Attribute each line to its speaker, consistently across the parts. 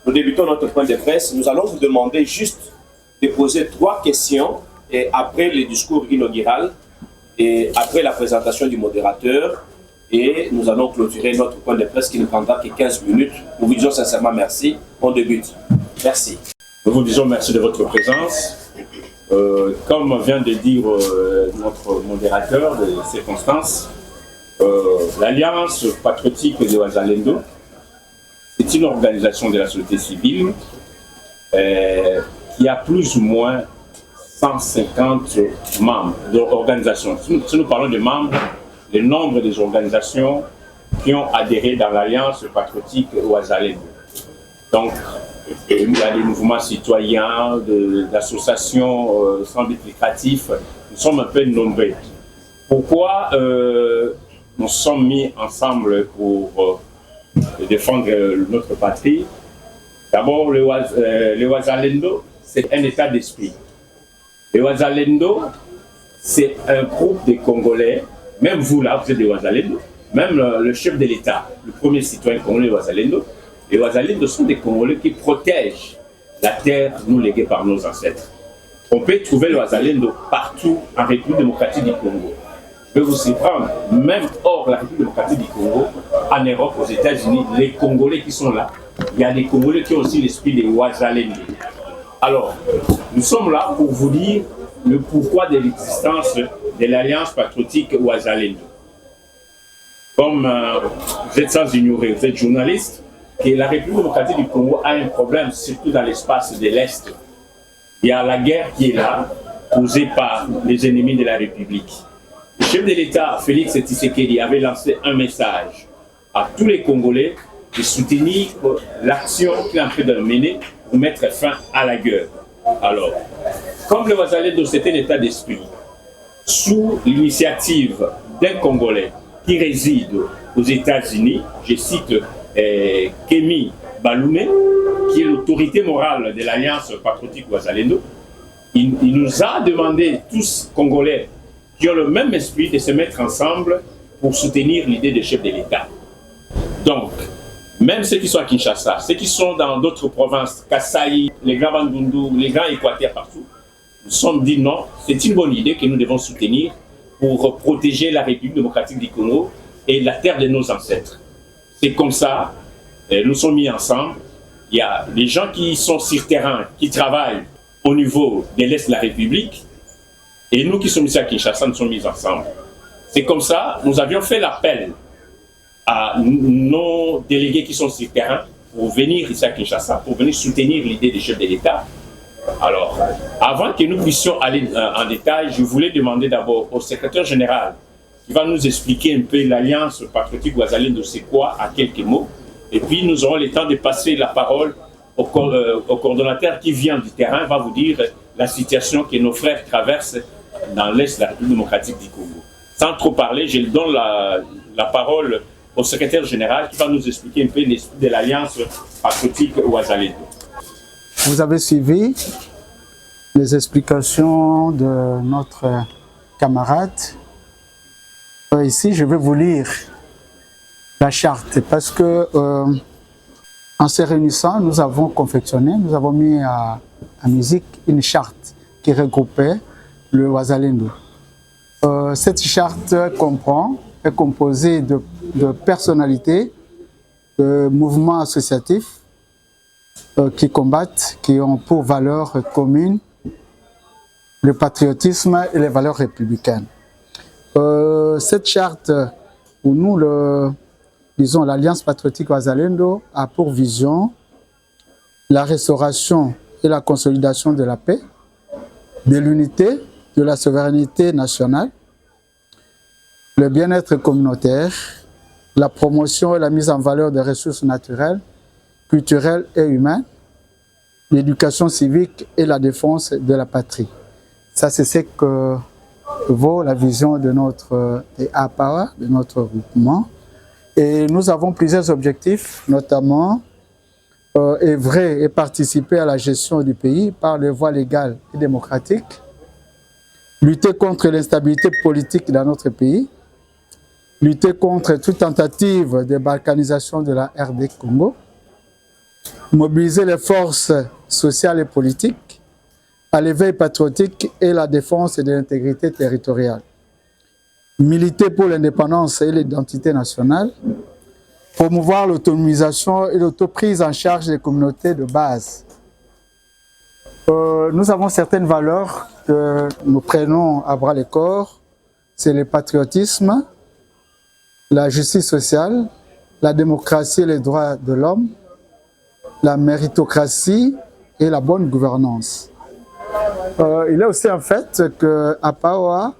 Speaker 1: nous débutons notre point de presse. Nous allons vous demander juste de poser 3 questions et après le discours inaugural et après la présentation du modérateur. Et nous allons clôturer notre point de presse qui ne prendra que 15 minutes. Nous vous disons sincèrement merci. On débute. Merci.
Speaker 2: Nous vous disons merci de votre présence. Comme vient de dire notre modérateur de circonstances, l'Alliance patriotique de Wazalendo, c'est une organisation de la société civile qui a plus ou moins 150 membres d'organisations. Si nous parlons de membres, le nombre des organisations qui ont adhéré dans l'Alliance patriotique Wazalendo. Donc, il y a des mouvements citoyens, d'associations sans but lucratif. Nous sommes un peu nombreux. Pourquoi nous sommes mis ensemble pour défendre notre patrie? D'abord, le Wazalendo, c'est un état d'esprit. Le Wazalendo, c'est un groupe de Congolais. Même vous là, vous êtes des Wazalendo. Même le chef de l'État, le premier citoyen congolais Wazalendo. Les Wazalendo sont des Congolais qui protègent la terre nous léguée par nos ancêtres. On peut trouver le Wazalendo partout en République démocratique du Congo. Je vais vous surprendre, même hors la République démocratique du Congo, en Europe, aux États-Unis, les Congolais qui sont là, il y a des Congolais qui ont aussi l'esprit des Wazalendo. Alors, nous sommes là pour vous dire le pourquoi de l'existence de l'Alliance patriotique Wazalendo. Comme vous êtes sans ignorer, vous êtes journaliste, que la République démocratique du Congo a un problème, surtout dans l'espace de l'Est. Il y a la guerre qui est là, posée par les ennemis de la République. Le chef de l'État, Félix Tshisekedi, avait lancé un message à tous les Congolais de soutenir l'action qu'il est en train de mener pour mettre fin à la guerre. Alors, comme le Wazalendo, c'est un état d'esprit, sous l'initiative d'un Congolais qui réside aux États-Unis, je cite Kémy Baloumé, qui est l'autorité morale de l'Alliance patriotique Wazalendo, il nous a demandé, tous Congolais qui ont le même esprit, de se mettre ensemble pour soutenir l'idée des chefs de l'État. Donc, même ceux qui sont à Kinshasa, ceux qui sont dans d'autres provinces, Kasaï, les Grands Bandundu, les Grands Équateurs partout, nous sommes dit non, c'est une bonne idée que nous devons soutenir pour protéger la République démocratique du Congo et la terre de nos ancêtres. C'est comme ça, nous sommes mis ensemble. Il y a des gens qui sont sur terrain, qui travaillent au niveau de l'Est de la République, et nous qui sommes ici à Kinshasa, nous sommes mis ensemble. C'est comme ça, nous avions fait l'appel à nos délégués qui sont sur terrain pour venir ici à Kinshasa, pour venir soutenir l'idée des chefs de l'État. Alors, avant que nous puissions aller en détail, je voulais demander d'abord au secrétaire général qui va nous expliquer un peu l'Alliance patriotique Wazalendo, c'est quoi, à quelques mots. Et puis, nous aurons le temps de passer la parole au coordonnateur qui vient du terrain, va vous dire la situation que nos frères traversent dans l'Est de la République démocratique du Congo. Sans trop parler, je donne la parole au secrétaire général qui va nous expliquer un peu l'esprit de l'Alliance patriotique Wazalendo.
Speaker 3: Vous avez suivi les explications de notre camarade. Ici, je vais vous lire la charte parce que en se réunissant, nous avons confectionné, nous avons mis à musique une charte qui regroupait le Wazalendo. Cette charte est composée de personnalités, de mouvements associatifs qui combattent, qui ont pour valeurs communes le patriotisme et les valeurs républicaines. Cette charte, où nous, disons, l'Alliance patriotique Wazalendo a pour vision la restauration et la consolidation de la paix, de l'unité, de la souveraineté nationale, le bien-être communautaire, la promotion et la mise en valeur des ressources naturelles, culturelles et humaines, l'éducation civique et la défense de la patrie. Ça, c'est ce que vaut la vision de notre APAWA, de notre groupement. Et nous avons plusieurs objectifs, notamment œuvrer et participer à la gestion du pays par les voies légales et démocratiques, lutter contre l'instabilité politique dans notre pays, lutter contre toute tentative de balkanisation de la RD Congo, mobiliser les forces sociales et politiques à l'éveil patriotique et la défense de l'intégrité territoriale. Militer pour l'indépendance et l'identité nationale, promouvoir l'autonomisation et l'autoprise en charge des communautés de base. Nous avons certaines valeurs que nous prenons à bras le corps. C'est le patriotisme, la justice sociale, la démocratie et les droits de l'homme, la méritocratie et la bonne gouvernance. Il est aussi un fait que APAOA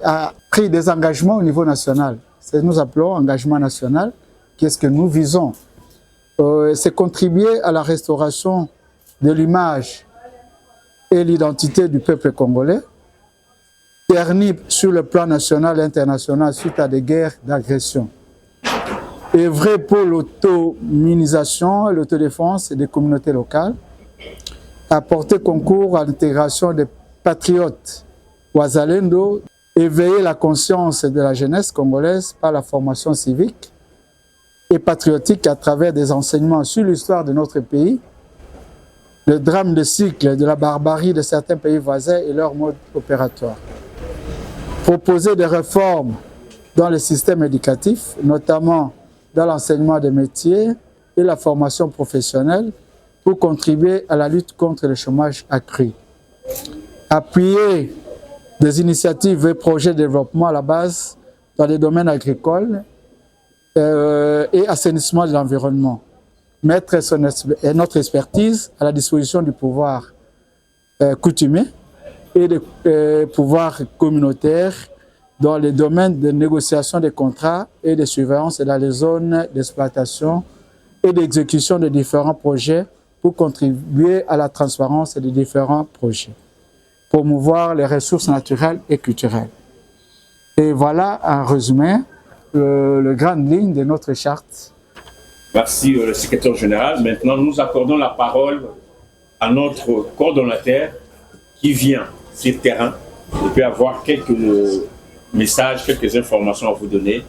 Speaker 3: a pris des engagements au niveau national. C'est ce que nous appelons engagement national. Qu'est-ce que nous visons? C'est contribuer à la restauration de l'image et l'identité du peuple congolais, terni sur le plan national et international suite à des guerres d'agression. Œuvrer pour l'autonomisation et l'autodéfense des communautés locales, apporter concours à l'intégration des patriotes Wazalendo, éveiller la conscience de la jeunesse congolaise par la formation civique et patriotique à travers des enseignements sur l'histoire de notre pays, le drame de cycle de la barbarie de certains pays voisins et leur mode opératoire. Proposer des réformes dans le système éducatif, notamment dans l'enseignement des métiers et la formation professionnelle pour contribuer à la lutte contre le chômage accru. Appuyer des initiatives et projets de développement à la base dans les domaines agricoles et assainissement de l'environnement. Mettre notre expertise à la disposition du pouvoir coutumier et des pouvoirs communautaires dans les domaines de négociation des contrats et de surveillance dans les zones d'exploitation et d'exécution de différents projets pour contribuer à la transparence des différents projets. Promouvoir les ressources naturelles et culturelles. Et voilà en résumé le grande ligne de notre charte.
Speaker 2: Merci, le secrétaire général. Maintenant, nous accordons la parole à notre coordonnateur qui vient sur le terrain et peut avoir quelques messages, quelques informations à vous donner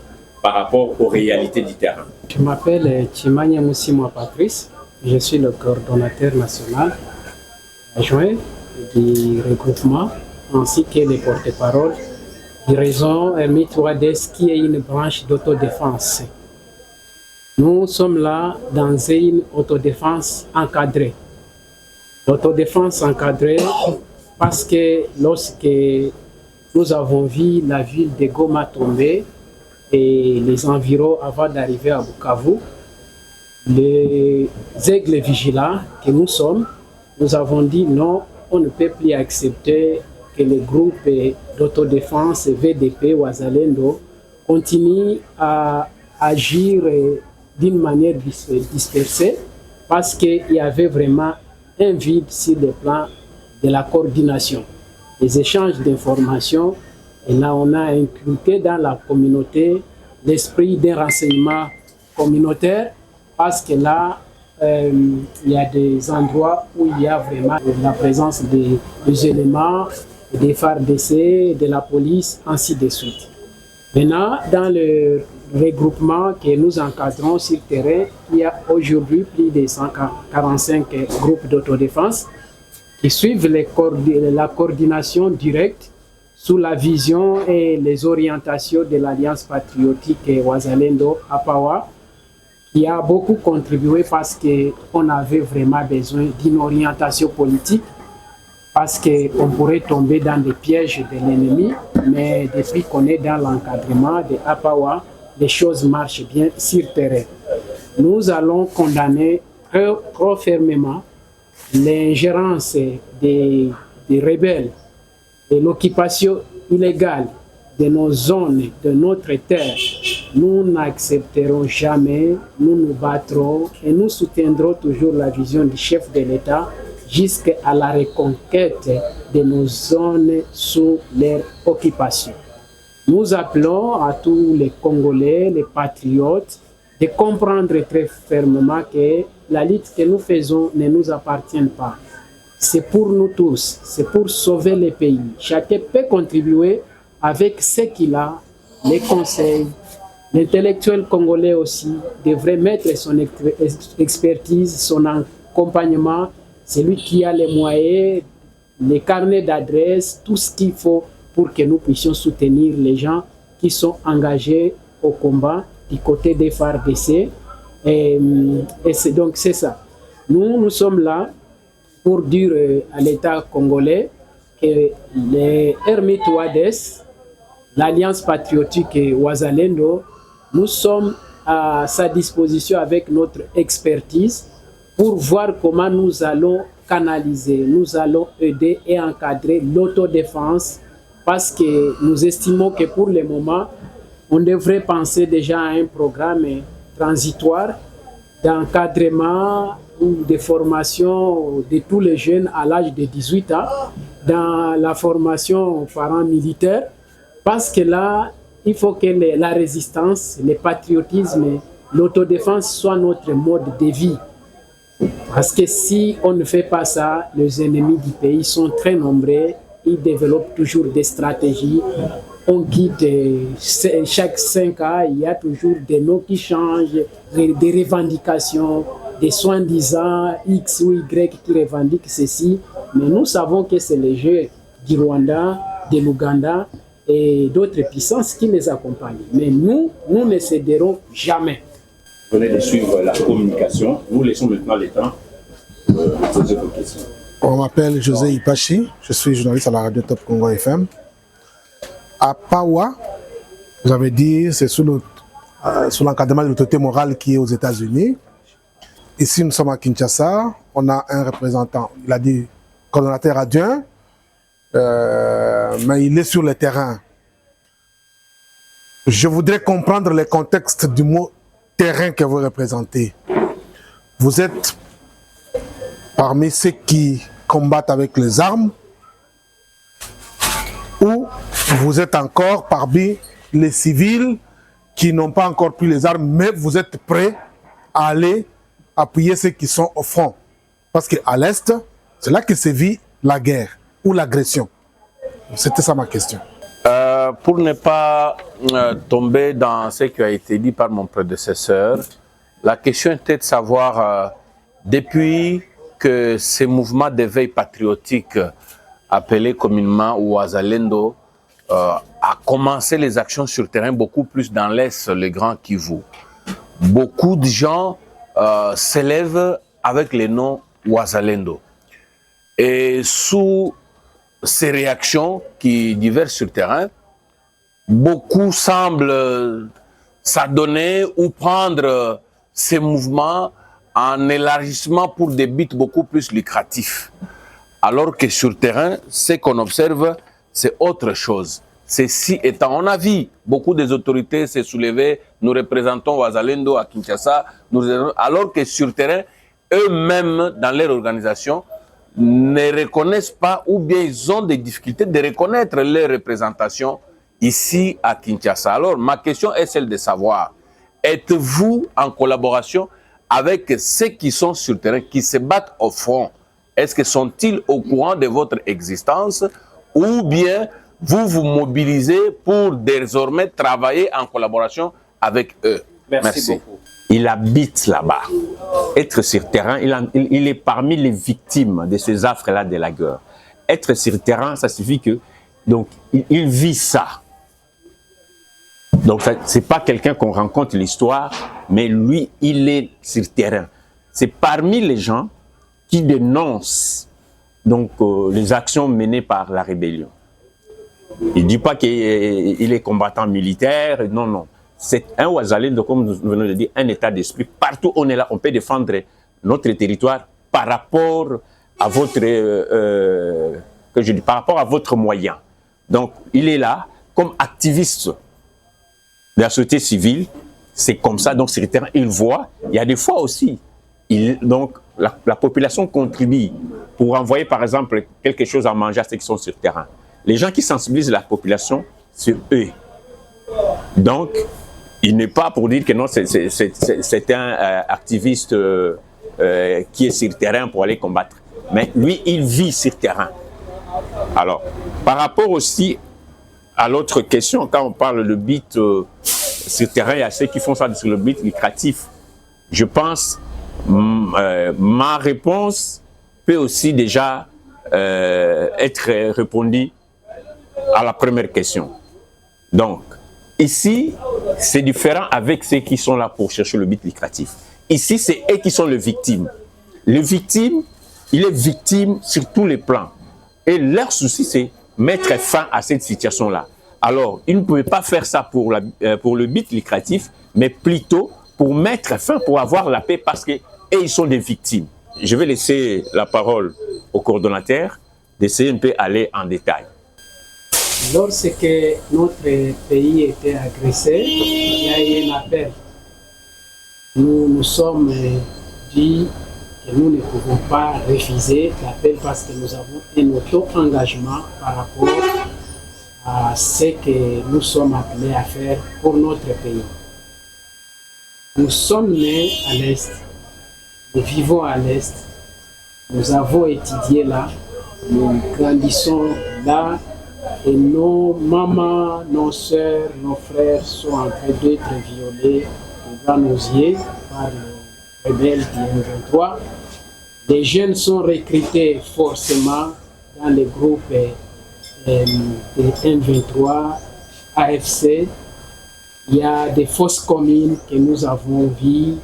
Speaker 2: par rapport aux réalités du terrain.
Speaker 4: Je m'appelle Chimanya Moussimo Patrice. Je suis le coordonnateur national adjoint du regroupement ainsi que les porte-parole du réseau Hermite Ouadès qui est une branche d'autodéfense. Nous sommes là dans une autodéfense encadrée. L'autodéfense encadrée parce que lorsque nous avons vu la ville de Goma tomber et les environs avant d'arriver à Bukavu, les aigles vigilants que nous sommes, nous avons dit non, on ne peut plus accepter que les groupes d'autodéfense VDP Wazalendo continuent à agir d'une manière dispersée parce qu'il y avait vraiment un vide sur le plan de la coordination, les échanges d'informations. Et là, on a inculqué dans la communauté l'esprit d'un renseignement communautaire parce que là, il y a des endroits où il y a vraiment la présence des éléments, des FARDC, de la police, ainsi de suite. Maintenant, dans le regroupement que nous encadrons sur le terrain, il y a aujourd'hui plus de 145 groupes d'autodéfense qui suivent la coordination directe sous la vision et les orientations de l'Alliance patriotique Wazalendo APAOA, qui a beaucoup contribué parce qu'on avait vraiment besoin d'une orientation politique, parce qu'on pourrait tomber dans des pièges de l'ennemi, mais depuis qu'on est dans l'encadrement de APAOA, les choses marchent bien sur le terrain. Nous allons condamner très fermement l'ingérence des rebelles et l'occupation illégale de nos zones, de notre terre. Nous n'accepterons jamais, nous nous battrons et nous soutiendrons toujours la vision du chef de l'État jusqu'à la reconquête de nos zones sous leur occupation. Nous appelons à tous les Congolais, les patriotes, de comprendre très fermement que la lutte que nous faisons ne nous appartient pas. C'est pour nous tous, c'est pour sauver le pays. Chacun peut contribuer avec ce qu'il a, les conseils, L'intellectuel congolais aussi devrait mettre son expertise, son accompagnement, celui qui a les moyens, les carnets d'adresses, tout ce qu'il faut pour que nous puissions soutenir les gens qui sont engagés au combat du côté des FARDC. Et donc c'est ça. Nous sommes là pour dire à l'État congolais que les Hermites Wades, l'Alliance patriotique Wazalendo, nous sommes à sa disposition avec notre expertise pour voir comment nous allons canaliser, nous allons aider et encadrer l'autodéfense, parce que nous estimons que pour le moment, on devrait penser déjà à un programme transitoire d'encadrement ou de formation de tous les jeunes à l'âge de 18 ans dans la formation paramilitaire, parce que là, il faut que la résistance, le patriotisme, l'autodéfense soit notre mode de vie. Parce que si on ne fait pas ça, les ennemis du pays sont très nombreux, ils développent toujours des stratégies. On quitte chaque 5 ans, il y a toujours des noms qui changent, des revendications, des soi-disant X ou Y qui revendiquent ceci. Mais nous savons que c'est les jeux du Rwanda, de l'Ouganda et d'autres puissances qui les accompagnent. Mais nous ne céderons jamais.
Speaker 2: Vous venez de suivre la communication. Nous laissons maintenant le temps de poser vos questions.
Speaker 5: On m'appelle José Ipachi, je suis journaliste à la radio Top Congo FM. À Pawa, vous avez dit, c'est sous l'encadrement de l'autorité morale qui est aux États-Unis. Ici, nous sommes à Kinshasa, on a un représentant, il a dit coordonnateur adjoint, mais il est sur le terrain. Je voudrais comprendre le contexte du mot terrain que vous représentez. Vous êtes parmi ceux qui combattent avec les armes, ou vous êtes encore parmi les civils qui n'ont pas encore pris les armes, mais vous êtes prêts à aller appuyer ceux qui sont au front. Parce qu'à l'Est, c'est là que se vit la guerre ou l'agression. C'était ça ma question.
Speaker 6: Pour ne pas tomber dans ce qui a été dit par mon prédécesseur, la question était de savoir, depuis que ces mouvements d'éveil patriotique appelés communément Wazalendo a commencé les actions sur le terrain beaucoup plus dans l'Est, le Grand Kivu. Beaucoup de gens s'élèvent avec les noms Wazalendo. Et sous ces réactions qui divergent sur le terrain, beaucoup semblent s'adonner ou prendre ces mouvements en élargissement pour des buts beaucoup plus lucratifs. Alors que sur le terrain, ce qu'on observe, c'est autre chose. Ceci étant, on a vu beaucoup des autorités se soulever, nous représentons Wazalendo à Kinshasa, alors que sur le terrain, eux-mêmes, dans leur organisation, ne reconnaissent pas ou bien ils ont des difficultés de reconnaître leur représentation ici à Kinshasa. Alors, ma question est celle de savoir, êtes-vous en collaboration avec ceux qui sont sur le terrain, qui se battent au front? Est-ce que sont-ils au courant de votre existence ou bien vous vous mobilisez pour désormais travailler en collaboration avec eux?
Speaker 1: Merci beaucoup.
Speaker 7: Il habite là-bas. Être sur terrain, il est parmi les victimes de ces affres-là de la guerre. Être sur terrain, ça signifie que donc il vit ça. Donc c'est pas quelqu'un qu'on rencontre l'histoire, mais lui, il est sur terrain. C'est parmi les gens qui dénoncent donc les actions menées par la rébellion. Il ne dit pas qu'il est combattant militaire, non, non. C'est un Wazalendo, comme nous venons de dire, un état d'esprit. Partout où on est là, on peut défendre notre territoire par rapport à votre, par rapport à votre moyen. Donc, il est là comme activiste de la société civile. C'est comme ça, donc sur le terrain, il voit. Il y a des fois aussi, donc la population contribue pour envoyer, par exemple, quelque chose à manger à ceux qui sont sur le terrain. Les gens qui sensibilisent la population, c'est eux. Donc, il n'est pas pour dire que non, c'est un activiste qui est sur le terrain pour aller combattre. Mais lui, il vit sur le terrain. Alors, par rapport aussi à l'autre question, quand on parle de but sur le terrain, il y a ceux qui font ça sur le but lucratif. Je pense, ma réponse peut aussi déjà être répondue à la première question. Donc, ici, c'est différent avec ceux qui sont là pour chercher le but lucratif. Ici, c'est eux qui sont les victimes. Le victime, il est victime sur tous les plans. Et leur souci, c'est mettre fin à cette situation-là. Alors, ils ne pouvaient pas faire ça pour le but lucratif, mais plutôt pour mettre fin, pour avoir la paix, parce qu'ils sont des victimes. Je vais laisser la parole au coordonnateur d'essayer un peu aller en détail.
Speaker 4: Lorsque notre pays était agressé, il y a eu un appel. Nous nous sommes dit que nous ne pouvons pas refuser l'appel parce que nous avons un auto-engagement par rapport à ce que nous sommes appelés à faire pour notre pays. Nous sommes nés à l'Est, nous vivons à l'Est, nous avons étudié là, nous grandissons là, et nos mamans, nos sœurs, nos frères sont en train d'être violés devant nos yeux par les rebelles du M23. Les jeunes sont recrutés forcément dans les groupes de M23, AFC. Il y a des fausses communes que nous avons vues.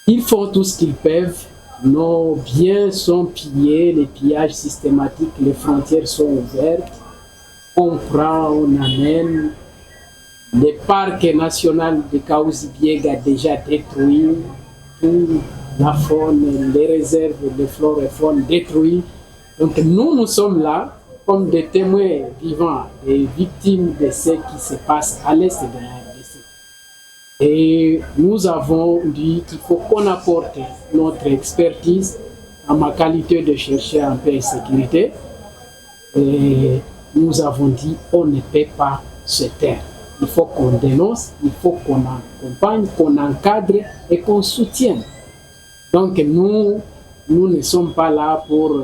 Speaker 4: Ils font tout ce qu'ils peuvent. Nos biens sont pillés, les pillages systématiques, les frontières sont ouvertes. On prend, on amène. Le parc national de Kaouzi-Biega a déjà détruit. Toute la faune, les réserves de flore et faune détruites. Donc nous sommes là comme des témoins vivants, des victimes de ce qui se passe à l'est de la RDC. Et nous avons dit qu'il faut qu'on apporte notre expertise en ma qualité de chercheur en paix et sécurité. Et nous avons dit qu'on ne peut pas se taire. Il faut qu'on dénonce, il faut qu'on accompagne, qu'on encadre et qu'on soutienne. Donc nous ne sommes pas là pour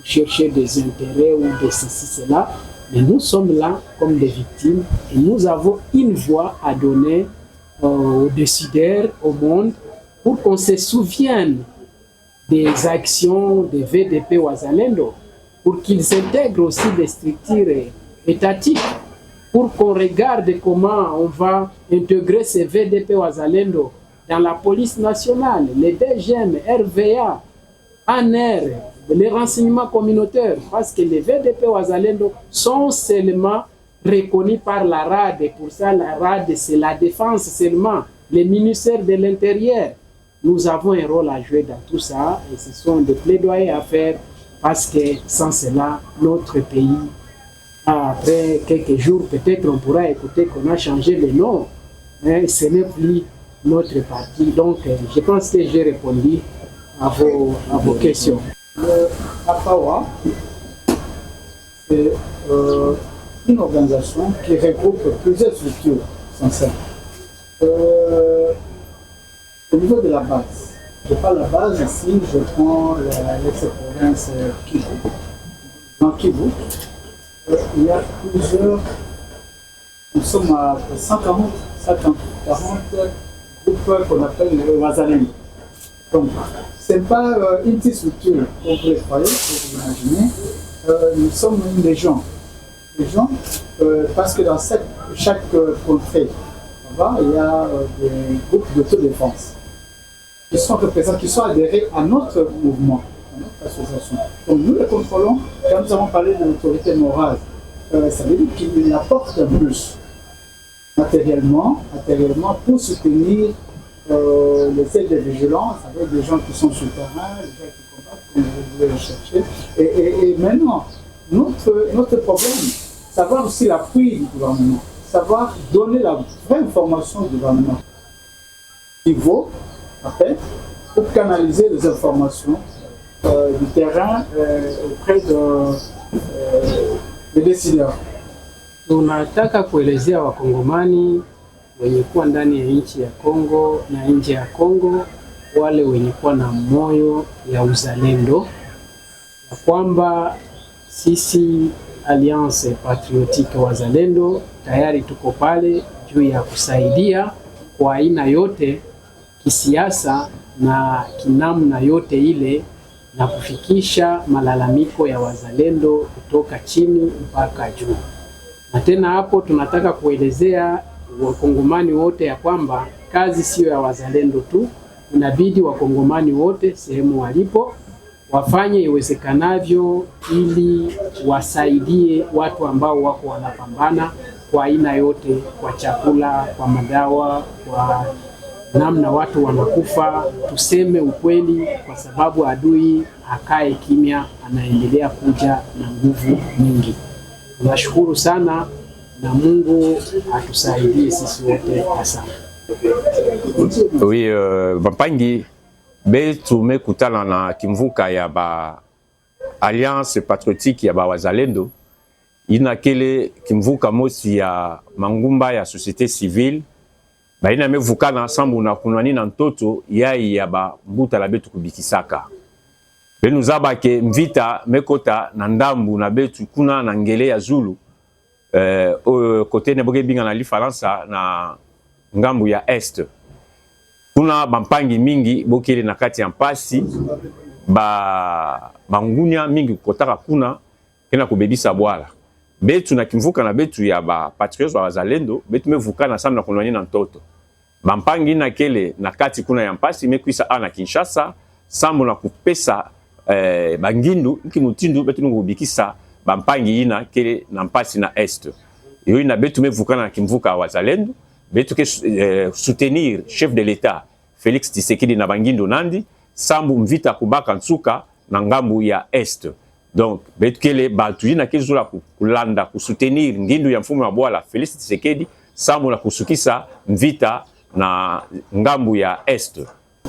Speaker 4: chercher des intérêts ou de ceci, cela, mais nous sommes là comme des victimes et nous avons une voix à donner aux décideurs, au monde, pour qu'on se souvienne des actions des VDP Wazalendo, pour qu'ils intègrent aussi des structures étatiques, pour qu'on regarde comment on va intégrer ces VDP Wazalendo dans la police nationale, les DGM, RVA, ANR, les renseignements communautaires, parce que les VDP Wazalendo sont seulement reconnus par la RAD, et pour ça la RAD c'est la défense seulement, les ministères de l'Intérieur. Nous avons un rôle à jouer dans tout ça, et ce sont des plaidoyers à faire, parce que sans cela, notre pays, après quelques jours, peut-être on pourra écouter qu'on a changé le nom, mais ce n'est plus notre parti. Donc je pense que j'ai répondu à vos questions. APAWA, c'est une organisation qui regroupe plusieurs structures sincères. Au niveau de la base, je parle de la base ici, je prends l'ex-province Kivu. Dans Kivu, il y a plusieurs, nous sommes à 140 groupes qu'on appelle les Wazalendo. Donc, ce n'est pas une petite structure qu'on peut croire, vous imaginez. Nous sommes une région. Parce que dans chaque contrée, il y a des groupes d'autodéfense qui sont représentants, qui sont adhérés à notre mouvement, à notre association. Donc nous les contrôlons, quand nous avons parlé de l'autorité morale, ça veut dire qu'il apporte un plus matériellement pour soutenir les aides de vigilance avec des gens qui sont sur le terrain, des gens qui combattent, comme vous voulez le chercher. Et maintenant, notre problème, savoir aussi l'appui du gouvernement, savoir donner la vraie information du gouvernement. Il vaut, après, pour canaliser les informations du terrain auprès des décideurs. Tunataka kuelezea Wakongomani wenye kuwa ndani ya nchi ya Kongo na nje ya Kongo, wale wenye kuwa na moyo ya uzalendo, ya kwamba sisi Alliance Patriotique Wazalendo tayari tuko pale juu ya kusaidia kwa aina yote kisiasa na kinamna yote ile, na kufikisha malalamiko ya wazalendo kutoka chini mpaka juu. Na tena hapo tunataka kuelezea wakongomani wote ya kwamba kazi sio ya wazalendo tu, inabidi wakongomani wote sehemu walipo wafanye iwezekanavyo ili wasaidie watu ambao wako wanapambana kwa aina yote, kwa chakula, kwa madawa, kwa namna watu wanakufa. Tuseme ukweli, kwa sababu adui hakae kimya, anaendelea kuja na nguvu nyingi. Tunashukuru sana na Mungu atusaidie sisi wote. Asante.
Speaker 7: Oui, Bampangi be tumekutana na kimvuka ya ba Alliance Patriotique ya ba Wazalendo, ina kele kimvuka mosi ya mangumba ya société civile ba ina mevukana sambu na kunani na ntoto yai ya ba mbuta la betu kubikisaka benu zaba ke mvita mekota na ndambu na betu kuna na ngele ya Zulu kote ne boge binga na li Faransa na ngambu ya Est. Kuna bampangi mingi bokele na kati ya mpasi bangunya mingi kotaka kuna kena kubebisa bwala betu na kimvuka na betu ya ba patriotes wa Wazalendo betu mevuka na samna kunwani na ntoto bampangi na kele na kati kuna ya mpasi mekwisa ana Kinshasa sambu na kupesa bangindu ikimutindu betu ngubikisa bampangi ina kele na mpasi na Est. Yo ina betu mevuka na kimvuka wa Wazalendo betu ke soutenir chef de l'État Félix Tshisekedi na bangindo nandi sambu mvita kubaka nsuka na ngambu ya Est. Donc betu kele batu ina kezula kulanda kusoutenir ngindu ya mfumo wa bwala Félix Tshisekedi sambu na kusukisa mvita na ngambu ya Est.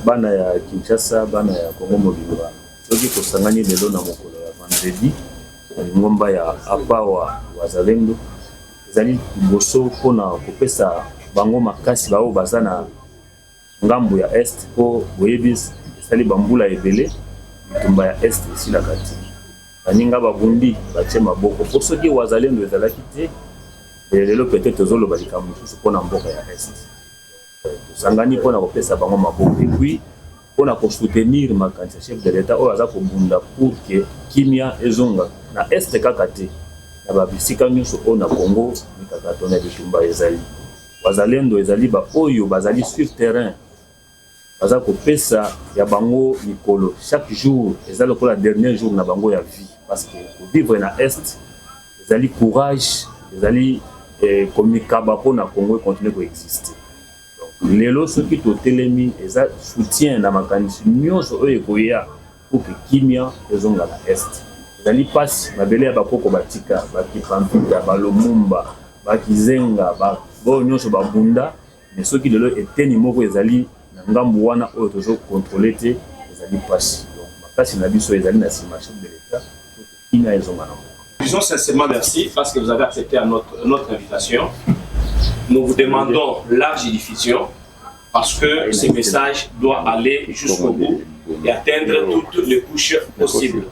Speaker 8: Bana ya Kinshasa, bana ya Kongo mobimba soki kosangani lelo na mokolo ya vendredi ngomba ya Apawa Wazalendo ezali liboso mpona kopesa bango makasi bao baza na ngambu ya Est po boyebis esali bambula ebele bitumba ya Est esilaka te baninga babundi batie maboko po soki Wazalendo ezalaki te lelo peut-être ozoloba likambo mosusu mpona mboka ya Est. Tosangani mpona kopesa bango maboko et puis mpona kosoutenir makanisi ya chef de l'État oyo aza kobunda pour ke kimia ezonga na Est kaka te na babisika nyonso oyo na Congo mikaka tona bitumba ezali. Wazalendo ezali ba oyo bazali sur terrain baza kopesa ya bango mikolo chaque jour ezali lokola dernier jour na bango ya vie parce que vivre na Est ezali courage ezali komikaba mpona Congo continuer koexister. Donc lelo soki totelemi eza soutien na makanisi nyonso oyo ekoya pour que kimia ezonga na Est. Ezali pasi mabele ya bakoko batika bakipampita balomumba bakizenga bo nyonso babunda mais soki lelo eteni moko ezali na ngambu wana oyo tozo contrôler te ezali pasi. Donc makasi na biso ezali na sima chef de l'État ina ezonga na.
Speaker 1: Disons sincèrement merci parce que vous avez accepté notre invitation. Nous vous demandons large diffusion parce que ce message doit aller jusqu'au bout et atteindre toutes les couches possibles.